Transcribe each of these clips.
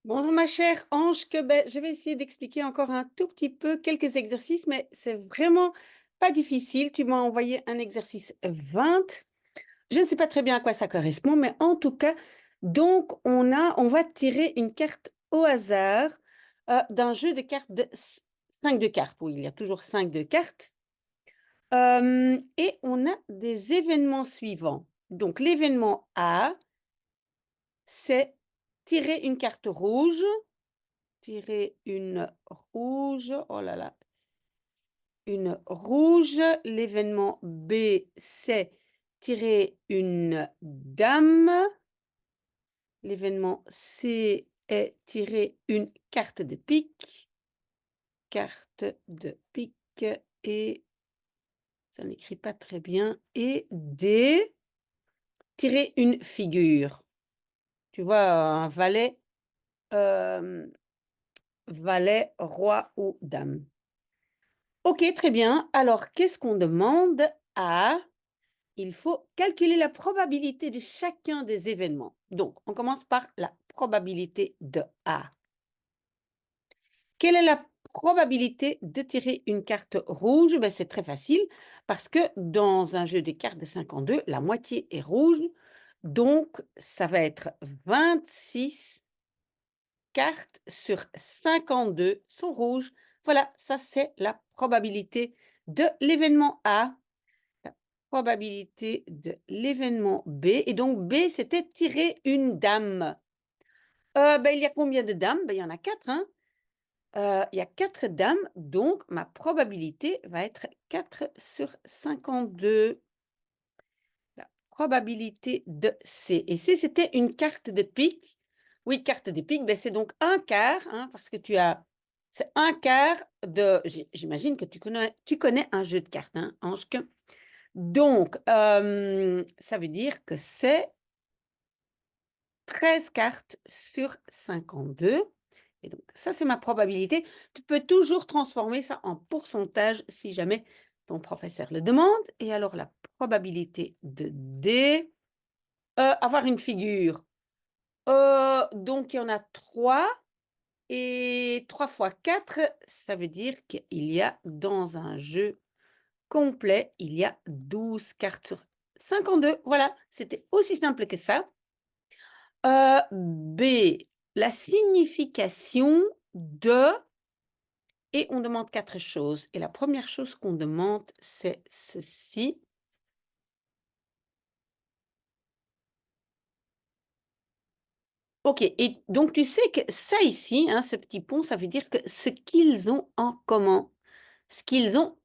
Bonjour ma chère Ange, je vais essayer d'expliquer encore un tout petit peu quelques exercices, mais c'est vraiment pas difficile. Tu m'as envoyé un exercice 20. Je ne sais pas très bien à quoi ça correspond, mais en tout cas, donc on va tirer une carte au hasard d'un jeu de cartes de 5 de cartes. Oui, il y a toujours 5 de cartes. Et on a des événements suivants. Donc l'événement A, c'est tirer une carte rouge. Tirer une rouge. Oh là là. Une rouge. L'événement B, c'est tirer une dame. L'événement C est tirer une carte de pique. Carte de pique. Et ça n'écrit pas très bien. Et D, tirer une figure. Tu vois, un valet, valet, roi ou dame. Ok, très bien. Alors, qu'est-ce qu'on demande à... Il faut calculer la probabilité de chacun des événements. Donc, on commence par la probabilité de A. Quelle est la probabilité de tirer une carte rouge? Ben, c'est très facile parce que dans un jeu des cartes de 52, la moitié est rouge. Donc, ça va être 26 cartes sur 52 sont rouges. Voilà, ça c'est la probabilité de l'événement A. La probabilité de l'événement B. Et donc B, c'était tirer une dame. Il y a combien de dames? Il y en a 4. Hein. Il y a 4 dames, donc ma probabilité va être 4 sur 52. La probabilité de C. Et C, c'était une carte de pique. Oui, carte de pique, c'est donc un quart, hein, parce que c'est un quart de... J'imagine que tu connais un jeu de cartes, hein, Ange. Donc, ça veut dire que c'est 13 cartes sur 52. Et donc, ça, c'est ma probabilité. Tu peux toujours transformer ça en pourcentage si jamais ton professeur le demande. Et alors, la probabilité de D, avoir une figure. Donc, il y en a 3. Et 3 fois 4, ça veut dire qu'il y a dans un jeu complet, il y a 12 cartes sur 52. Voilà, c'était aussi simple que ça. B, la signification de... Et on demande 4 choses. Et la première chose qu'on demande, c'est ceci. OK, et donc tu sais que ça ici, hein, ce petit pont, ça veut dire que ce qu'ils ont en commun, ce qu'ils ont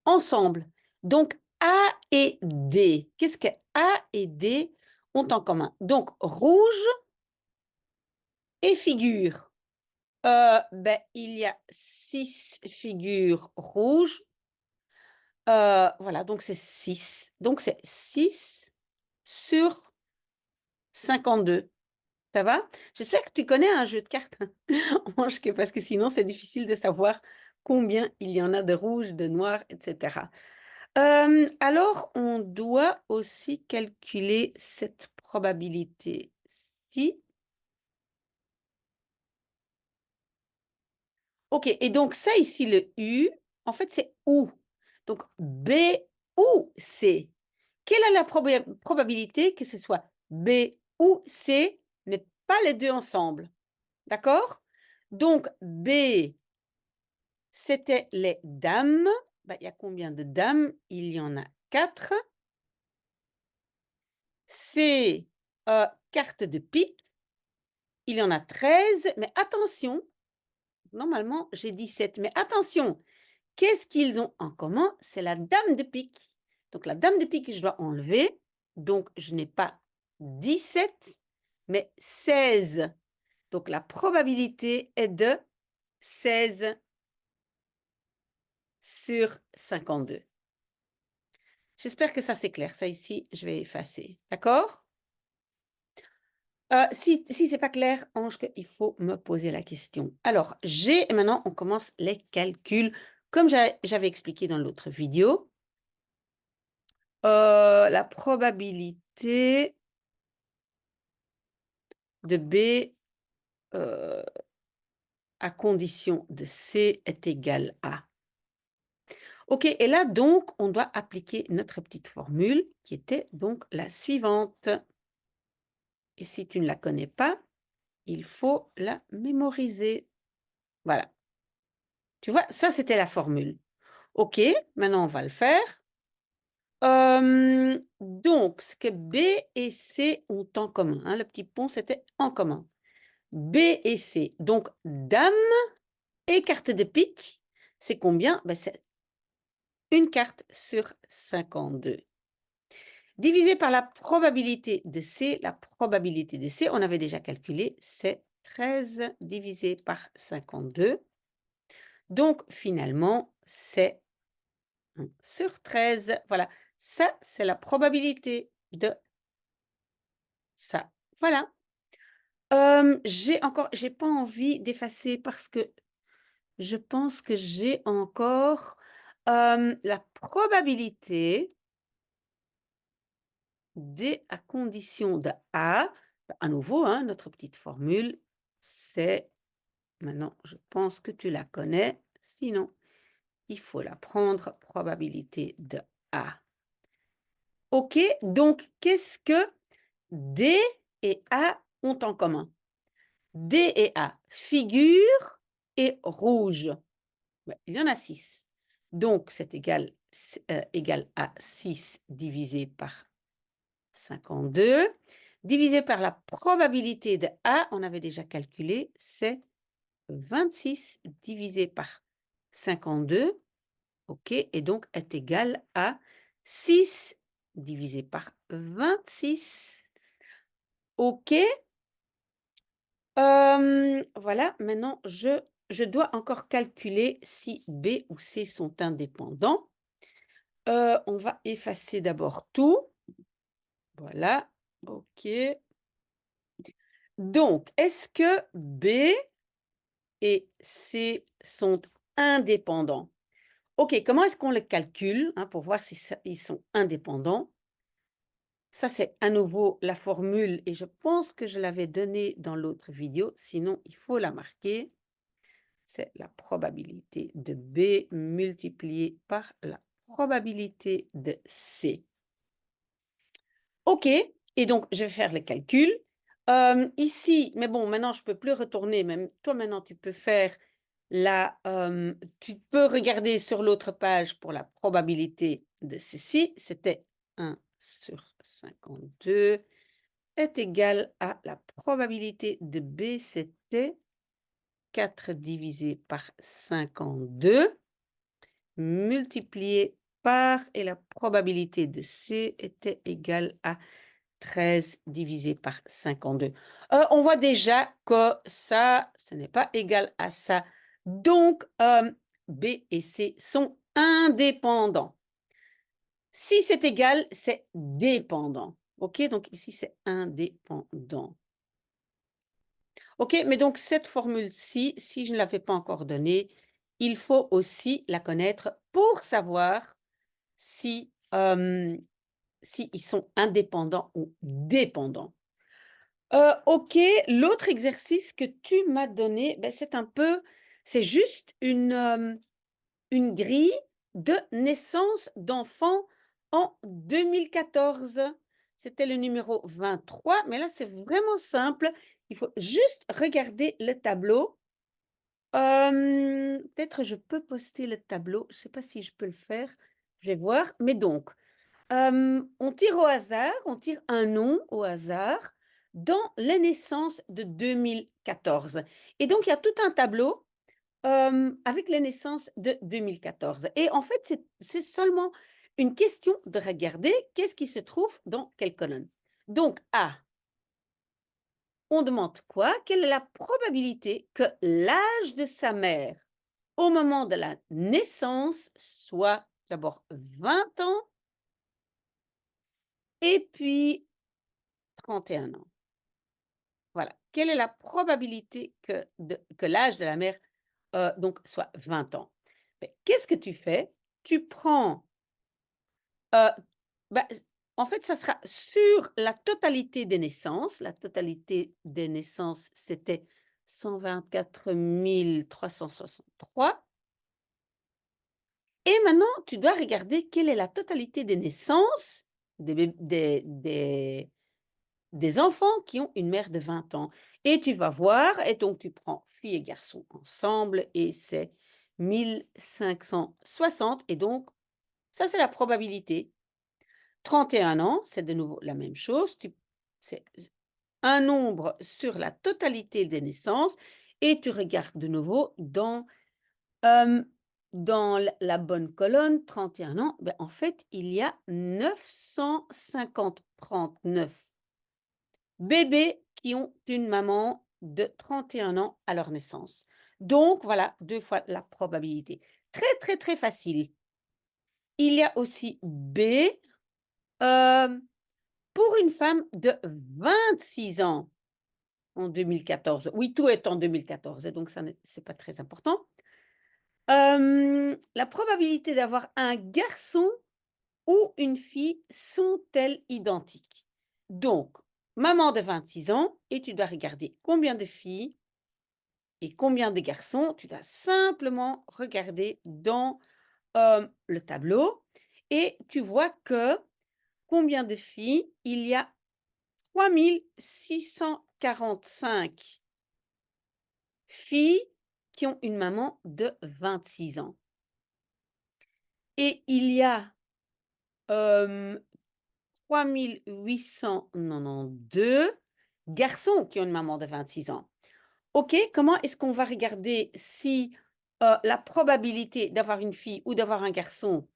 ensemble. Donc A et D, qu'est-ce que A et D ont en commun? Donc rouge et figure. Il y a 6 figures rouges. Voilà, donc c'est 6. Donc c'est 6 sur 52. Ça va? J'espère que tu connais un jeu de cartes, Ange, parce que sinon c'est difficile de savoir combien il y en a de rouge, de noir, etc. Alors, on doit aussi calculer cette probabilité-ci. OK, et donc ça ici, le U, en fait, c'est OU. Donc, B ou C. Quelle est la probabilité que ce soit B ou C, mais pas les deux ensemble? D'accord? Donc, B, c'était les dames. Il y a combien de dames? Il y en a 4. C, carte de pique. Il y en a 13. Mais attention, normalement, j'ai 17. Mais attention, qu'est-ce qu'ils ont en commun? C'est la dame de pique. Donc, la dame de pique, je dois enlever. Donc, je n'ai pas 17, mais 16. Donc, la probabilité est de 16 sur 52. J'espère que ça, c'est clair. Ça, ici, je vais effacer. D'accord? Si ce n'est pas clair, Ange, il faut me poser la question. Alors, et maintenant, on commence les calculs, comme j'avais expliqué dans l'autre vidéo. La probabilité de B, à condition de C est égal à. OK, et là donc, on doit appliquer notre petite formule qui était donc la suivante. Et si tu ne la connais pas, il faut la mémoriser. Voilà. Tu vois, ça c'était la formule. OK, maintenant on va le faire. Donc, ce que B et C ont en commun, hein, le petit pont, c'était en commun. B et C, donc dame et carte de pique, c'est combien? Ben, c'est une carte sur 52. Divisé par la probabilité de C, la probabilité de C, on avait déjà calculé, c'est 13 divisé par 52. Donc, finalement, c'est 1 sur 13. Voilà, ça, c'est la probabilité de ça. Voilà. J'ai pas envie d'effacer parce que je pense que j'ai encore, la probabilité D à condition de A. À nouveau, hein, notre petite formule, c'est maintenant, je pense que tu la connais, sinon il faut la prendre, probabilité de A. OK, donc qu'est-ce que D et A ont en commun? D et A, figure et rouge. Ouais, il y en a 6. Donc c'est égal à 6 divisé par 52, divisé par la probabilité de A, on avait déjà calculé, c'est 26 divisé par 52, OK, et donc est égal à 6 divisé par 26. OK. Voilà, maintenant je dois encore calculer si B ou C sont indépendants. On va effacer d'abord tout. Voilà, OK. Donc, est-ce que B et C sont indépendants? OK, comment est-ce qu'on le calcule, hein, pour voir si ils sont indépendants? Ça, c'est à nouveau la formule et je pense que je l'avais donnée dans l'autre vidéo, sinon il faut la marquer. C'est la probabilité de B multipliée par la probabilité de C. OK, et donc je vais faire le calcul. Ici, mais bon, maintenant je ne peux plus retourner, même toi maintenant tu peux faire tu peux regarder sur l'autre page pour la probabilité de ceci, c'était 1 sur 52 est égal à la probabilité de B, c'était 4 divisé par 52 multiplié par, et la probabilité de C était égale à 13 divisé par 52. On voit déjà que ça, ce n'est pas égal à ça. Donc, B et C sont indépendants. Si c'est égal, c'est dépendant. OK? Donc ici, c'est indépendant. OK, mais donc cette formule-ci, si je ne l'avais pas encore donnée, il faut aussi la connaître pour savoir si, si ils sont indépendants ou dépendants. OK, l'autre exercice que tu m'as donné, beh, c'est juste une grille de naissance d'enfants en 2014. C'était le numéro 23, mais là, c'est vraiment simple. Il faut juste regarder le tableau. Peut-être je peux poster le tableau. Je ne sais pas si je peux le faire. Je vais voir. Mais donc, on tire au hasard, on tire un nom au hasard dans les naissances de 2014. Et donc, il y a tout un tableau avec les naissances de 2014. Et en fait, c'est seulement une question de regarder qu'est-ce qui se trouve dans quelle colonne. Donc, A, on demande quoi? Quelle est la probabilité que l'âge de sa mère au moment de la naissance soit d'abord 20 ans et puis 31 ans? Voilà. Quelle est la probabilité que l'âge de la mère donc soit 20 ans? Mais qu'est-ce que tu fais? Tu prends, heu, bah, en fait, ça sera sur la totalité des naissances. La totalité des naissances, c'était 124 363. Et maintenant, tu dois regarder quelle est la totalité des naissances des enfants qui ont une mère de 20 ans. Et tu vas voir, et donc tu prends filles et garçons ensemble, et c'est 1560. Et donc, ça, c'est la probabilité. 31 ans, c'est de nouveau la même chose. C'est un nombre sur la totalité des naissances, et tu regardes de nouveau dans la bonne colonne, 31 ans, ben, en fait, il y a 939 bébés qui ont une maman de 31 ans à leur naissance. Donc voilà, 2 fois la probabilité. Très, très, très facile. Il y a aussi B, hem, pour une femme de 26 ans en 2014. Oui, tout est en 2014 et donc ça c'est pas très important. La probabilité d'avoir un garçon ou une fille sont-elles identiques? Donc, maman de 26 ans et tu dois regarder combien de filles et combien de garçons. Tu dois simplement regarder dans, le tableau et tu vois que combien de filles? Il y a 3645 filles qui ont une maman de 26 ans et il y a, hem 3892 garçons qui ont une maman de 26 ans. OK, comment est-ce qu'on va regarder si, la probabilité d'avoir une fille ou d'avoir un garçon,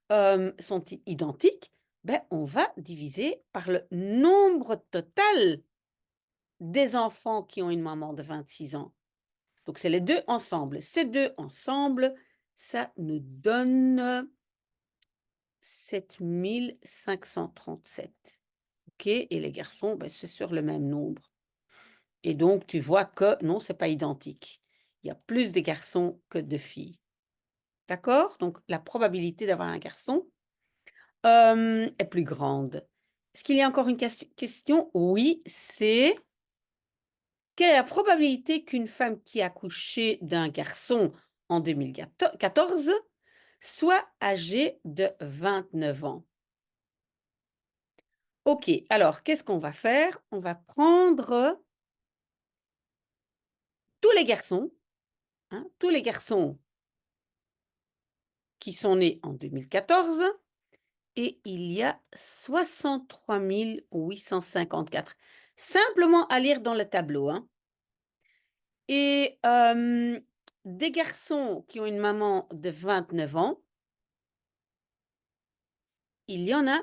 sont i identiques? Ben, on va diviser par le nombre total des enfants qui ont une maman de 26 ans. Donc c'est les 2 ensemble. Ces 2 ensemble, ça nous donne 7537. OK, et les garçons, ben, c'est sur le même nombre et donc tu vois que non, c'est pas identique. Il y a plus de garçons que de filles. D'accord? Donc la probabilité d'avoir un garçon, est plus grande. Est-ce qu'il y a encore une question? Oui, c'est: quelle est la probabilité qu'une femme qui a accouché d'un garçon en 2014 soit âgée de 29 ans? OK, alors qu'est-ce qu'on va faire? On va prendre tous les garçons, hein, tous les garçons qui sont nés en 2014 et il y a 63 854. Simplement à lire dans le tableau, hein. Et des garçons qui ont une maman de 29 ans, il y en a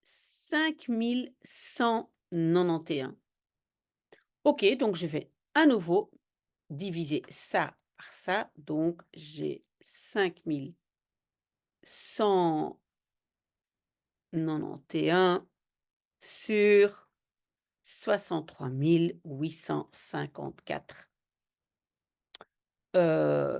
5191. OK, donc je vais à nouveau diviser ça par ça, donc j'ai 5191 sur 63 854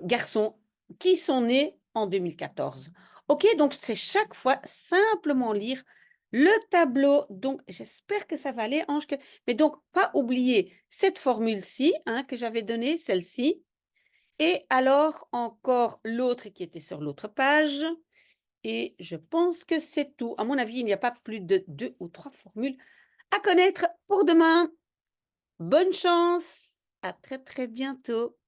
garçons qui sont nés en 2014. OK, donc c'est chaque fois simplement lire le tableau. Donc j'espère que ça va aller, Ange, mais donc pas oublier cette formule-ci, hein, que j'avais donnée, celle-ci et alors encore l'autre qui était sur l'autre page et je pense que c'est tout. À mon avis, il n'y a pas plus de 2 ou 3 formules à connaître pour demain. Bonne chance, à très, très bientôt.